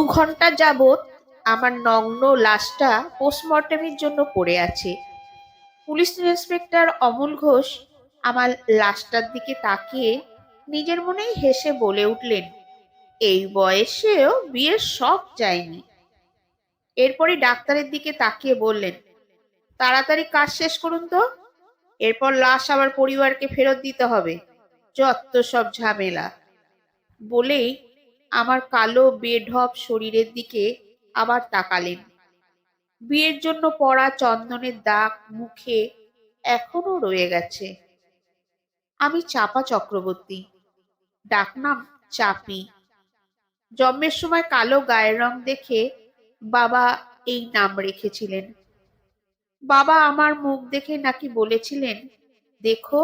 2 ঘন্টা যাবৎ আমার নগ্ন লাশটা পোস্টমর্টমের জন্য পড়ে আছে। পুলিশ ইন্সপেক্টর অমল ঘোষ আমার লাশটার দিকে তাকিয়ে নিজের মনেই হেসে বলে উঠলেন, এই বয়সেও বিয়ের শখ যায়নি। এরপরই ডাক্তারের দিকে তাকিয়ে বললেন, তাড়াতাড়ি কাজ শেষ করুন তো, এরপর লাশ আবার পরিবারকে ফেরত দিতে হবে। যত সব ঝামেলা। বলেই আমার কালো বেঢপ শরীরের দিকে আবার তাকালেন। বিয়ের জন্য পরা চন্দনের দাগ মুখে এখনো রয়ে গেছে। আমি চাপা চক্রবর্তী, ডাকনাম চাপি। জন্মের সময় কালো গায়ের রং দেখে বাবা এই নাম রেখেছিলেন। বাবা আমার মুখ দেখে নাকি বলেছিলেন, দেখো,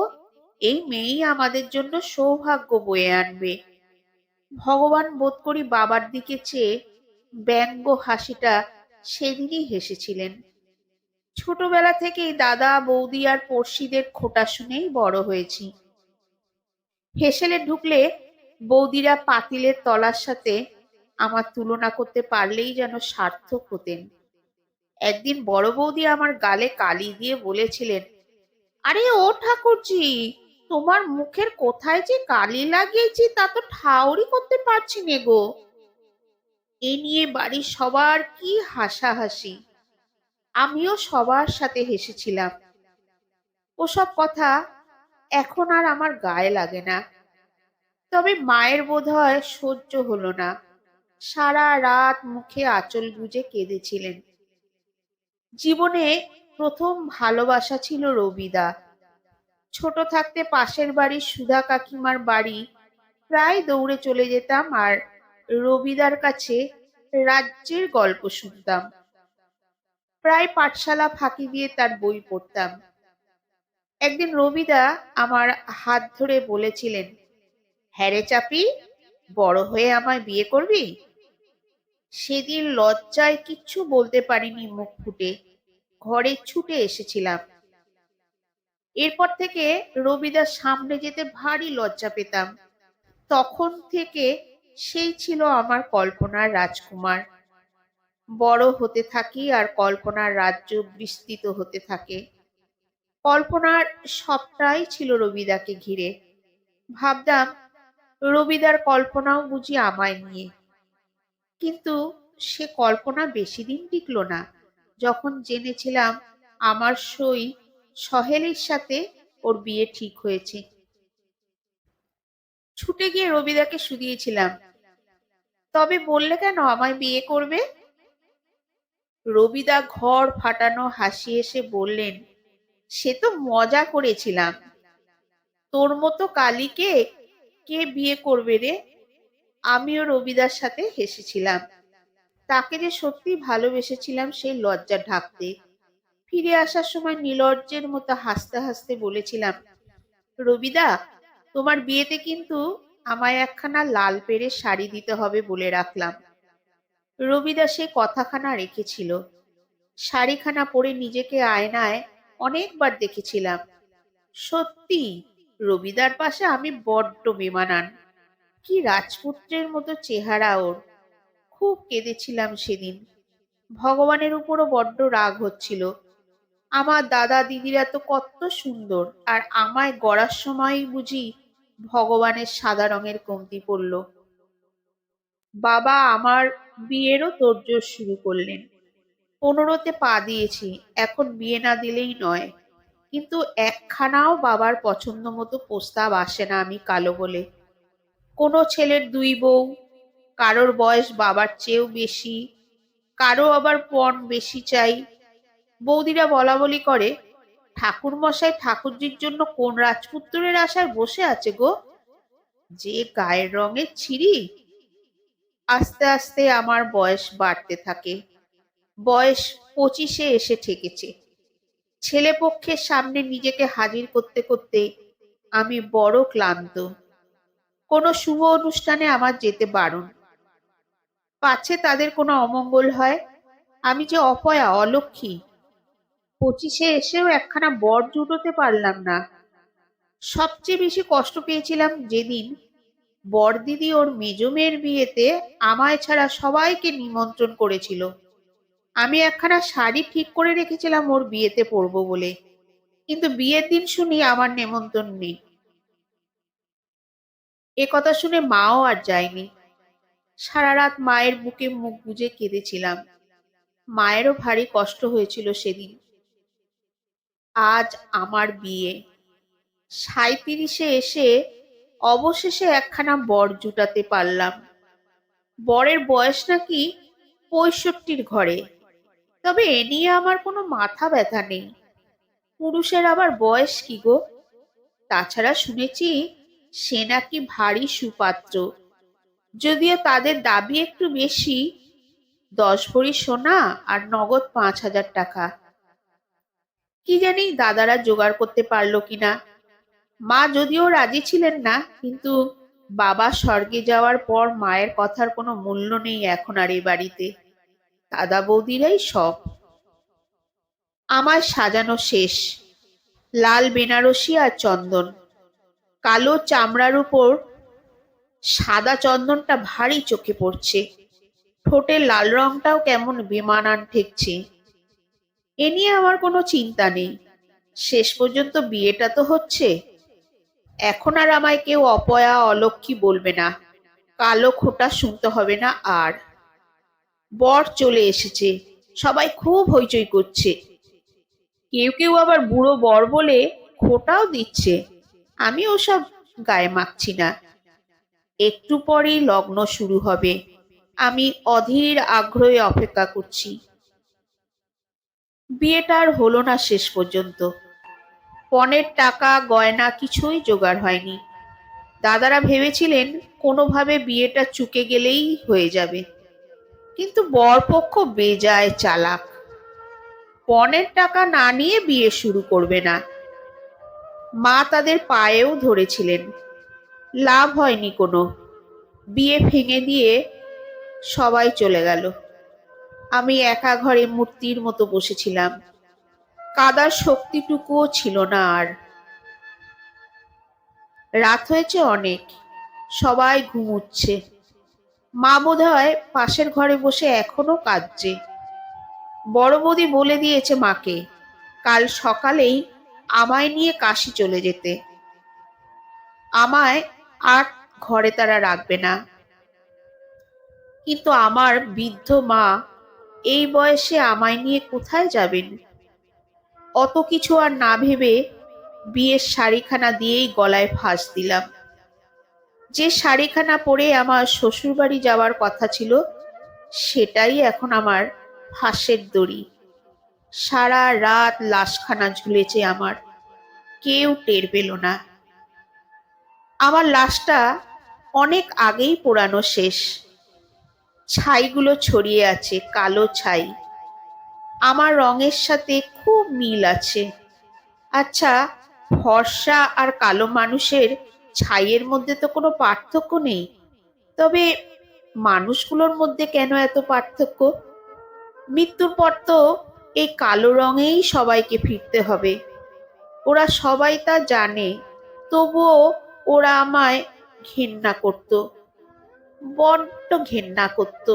এই মেয়েই আমাদের জন্য সৌভাগ্য বয়ে আনবে। ভগবান বোধ করি বাবার দিকে চেয়ে ব্যঙ্গ হাসিটা সেদিনই হেসেছিলেন। ছোটবেলা থেকেই দাদা বৌদি আর পড়শিদের খোঁটা শুনেই বড় হয়েছি। হেসেলে ঢুকলে বৌদিরা পাতিলের তলার সাথে আমার তুলনা করতে পারলেই যেন সার্থক হতেন। একদিন বড় বৌদি আমার গালে কালি দিয়ে বলেছিলেন, আরে ও ঠাকুরজি, তোমার মুখের কোথায় যে কালি লাগিয়েছি তা তো ঠাউরি করতে পারছি নে গো। এ নিয়ে বাড়ির সবার কি হাসাহাসি। আমিও সবার সাথে হেসেছিলাম। ওসব কথা এখন আর আমার গায়ে লাগে না। তবে মায়ের বোধহয় সহ্য হলো না। সারা রাত মুখে আঁচল গুজে কেঁদেছিলেন। জীবনে প্রথম ভালোবাসা ছিল রবিদা। ছোট থাকতে পাশের বাড়ির সুধা কাকিমার বাড়ি প্রায় দৌড়ে চলে যেতাম আর রবিদার কাছে রাজ্যের গল্প শুনতাম। প্রায় পাঠশালা ফাঁকি দিয়ে তার বই পড়তাম। একদিন রবিদা আমার হাত ধরে বলেছিলেন, হ্যাঁ রে চাপি, বড় হয়ে আমায় বিয়ে করবি? সেদিন লজ্জায় কিচ্ছু বলতে পারিনি মুখ ফুটে, ঘরে ছুটে এসেছিলাম। এরপর থেকে রবিদার সামনে যেতে ভারী লজ্জা পেতাম। তখন থেকে সেই ছিল আমার কল্পনার রাজকুমার। বড় হতে থাকি আর কল্পনার রাজ্য বিস্তৃত হতে থাকে। কল্পনার সবটাই ছিল রবিদাকে ঘিরে। ভাবতাম রবিদার কল্পনাও বুঝি আমায় নিয়ে। কিন্তু সে কল্পনা বেশি দিন টিকল না। যখন জেনেছিলাম আমার সই সহেলির সাথে ওর বিয়ে ঠিক হয়েছে, ছুটে গিয়ে রবিদাকে শুধিয়েছিলাম, তবে বললে কেন আমায় বিয়ে করবে? রবিদা ঘর ফাটানো হাসি এসে বললেন, সে তো মজা করেছিলাম। তোর মতো কালীকে কে বিয়ে করবে রে? আমিও রবিদার সাথে হেসেছিলাম। তাকে যে সত্যি ভালোবেসেছিলাম সেই লজ্জা ঢাকতে। ফিরে আসার সময় নির্লজ্জের মতো হাসতে হাসতে বলেছিলাম, রবিদা, তোমার বিয়েতে কিন্তু আমায় একখানা লাল পেড়ে শাড়ি দিতে হবে বলে রাখলাম। রবিদা সে কথাখানা রেখেছিল। শাড়িখানা পরে নিজেকে আয়নায় অনেকবার দেখেছিলাম। সত্যি রবিদার পাশে আমি বড্ড বেমানান। কি রাজপুত্রের মতো চেহারা ওর। খুব কেঁদেছিলাম সেদিন। ভগবানের উপরও বড্ড রাগ হচ্ছিল। আমার দাদা দিদিরা তো কত সুন্দর, আর আমায় গড়ার সময়ই বুঝি ভগবানের সাদা রঙের কমতি পড়ল। বাবা আমার বিয়েরও তোড়জোড় শুরু করলেন। 15তে পা দিয়েছি, এখন বিয়ে না দিলেই নয়। কিন্তু একখানাও বাবার পছন্দ মতো প্রস্তাব আসে না আমি কালো বলে। কোনো ছেলের 2 বউ, কারোর বয়স বাবার চেয়েও বেশি, কারো আবার পণ বেশি চাই। বৌদিরা বলাবলি করে, ঠাকুর মশাই ঠাকুরজির জন্য কোন রাজপুত্রের আশায় বসে আছে গো? যে গায়ের রঙের ছিরি। আস্তে আস্তে আমার বয়স বাড়তে থাকে। বয়স 25-এ এসে ঠেকেছে। ছেলে পক্ষের সামনে নিজেকে হাজির করতে করতে আমি বড় ক্লান্ত। কোনো শুভ অনুষ্ঠানে আমার যেতে বারণ। পাছে তাদের কোনো অমঙ্গল হয়। আমি যে অপয়া, অলক্ষী। 25-এ এসেও একখানা বর জুটোতে পারলাম না। সবচেয়ে বেশি কষ্ট পেয়েছিলাম যেদিন বড়দিদি ওর মেজ মেয়ের বিয়েতে আমায় ছাড়া সবাইকে নিমন্ত্রণ করেছিল। আমি একখানা শাড়ি ঠিক করে রেখেছিলাম ওর বিয়েতে পরবো বলে, কিন্তু বিয়ের দিন শুনি আমার নেমন্তন্ন নেই। এ কথা শুনে মাও আর যায়নি। সারা রাত মায়ের বুকে মুখ গুজে কেঁদেছিলাম। মায়েরও ভারী কষ্ট হয়েছিল সেদিন। আজ আমার বিয়ে, ৩৭-এ এসে অবশেষে একখানা বর জুটাতে পারলাম। বরের বয়স নাকি ৬৫-র ঘরে। তবে এ নিয়ে আমার কোনো মাথা ব্যথা নেই। পুরুষের আবার বয়স কি গো? তাছাড়া শুনেছি সে নাকি ভারী সুপাত্র, যদিও তাদের দাবি একটু বেশি, ১০ ভরি সোনা আর নগদ ৫,০০০ টাকা। কি জানি দাদারা জোগাড় করতে পারলো কিনা। মা যদিও রাজি ছিলেন না, কিন্তু বাবা স্বর্গে যাওয়ার পর মায়ের কথার কোনো মূল্য নেই এখন আর এ বাড়িতে। দাদা বৌদিরাই সব। আমার সাজানো শেষ। লাল বেনারসি আর চন্দন, কালো চামড়ার উপর সাদা চন্দনটা ভারী চোখে পড়ছে। ঠোঁটের লাল রংটাও কেমন বেমানান ঠেকছে। এ নিয়ে আমার কোনো চিন্তা নেই। শেষ পর্যন্ত বিয়েটা তো হচ্ছে। এখন আর আমায় কেউ অপয়া অলক্ষী বলবে না, কালো খোঁটা শুনতে হবে না আর। বর চলে এসেছে, সবাই খুব হইচই করছে। কেউ কেউ আবার বুড়ো বর বলে খোঁটাও দিচ্ছে। আমি ওসব গায়ে মাখছি না। একটু পরেই লগ্ন শুরু হবে। আমি অধীর আগ্রহে অপেক্ষা করছি। বিয়েটা আর হলো না শেষ পর্যন্ত। পণের টাকা গয়না কিছুই জোগাড় হয়নি। দাদারা ভেবেছিলেন কোনোভাবে বিয়েটা চুকে গেলেই হয়ে যাবে, কিন্তু বরপক্ষ বেজায় চালাক। পণের টাকা না নিয়ে বিয়ে শুরু করবে না। মা তাদের পায়েও ধরেছিলেন, লাভ হয়নি কোনো। বিয়ে ভেঙে দিয়ে সবাই চলে গেল। আমি একা ঘরে মূর্তির মতো বসেছিলাম। কাদার শক্তিটুকুও ছিল না আর। রাত হয়েছে অনেক, সবাই ঘুমুচ্ছে। মা বোধহয় পাশের ঘরে বসে এখনো কাঁদছে। বড় বৌদি বলে দিয়েছে মাকে কাল সকালেই আমায় নিয়ে কাশি চলে যেতে। আমায় আর ঘরে তারা রাখবে না। কিন্তু আমার বৃদ্ধ মা এই বয়সে আমায় নিয়ে কোথায় যাবেন? অত কিছু আর না ভেবে বিয়ের শাড়িখানা দিয়েই গলায় ফাঁস দিলাম। যে শাড়িখানা পরে আমার শ্বশুরবাড়ি যাওয়ার কথা ছিল, সেটাই এখন আমার ফাঁসের দড়ি। সারা রাত লাশখানা ঝুলেছে আমার, কেউ টের পেল না। আমার লাশটা অনেক আগেই পোড়ানো শেষ। ছাইগুলো ছড়িয়ে আছে, কালো ছাই। আমার রঙের সাথে খুব মিল আছে। আচ্ছা, ফর্সা আর কালো মানুষের ছাইয়ের মধ্যে তো কোনো পার্থক্য নেই, তবে মানুষগুলোর মধ্যে কেন এত পার্থক্য? মৃত্যুর পর তো এই কালো রঙেই সবাইকে ফিরতে হবে। ওরা সবাই তা জানে, তবুও ওরা আমায় ঘেন্না করত, বড্ড ঘেন্না করত।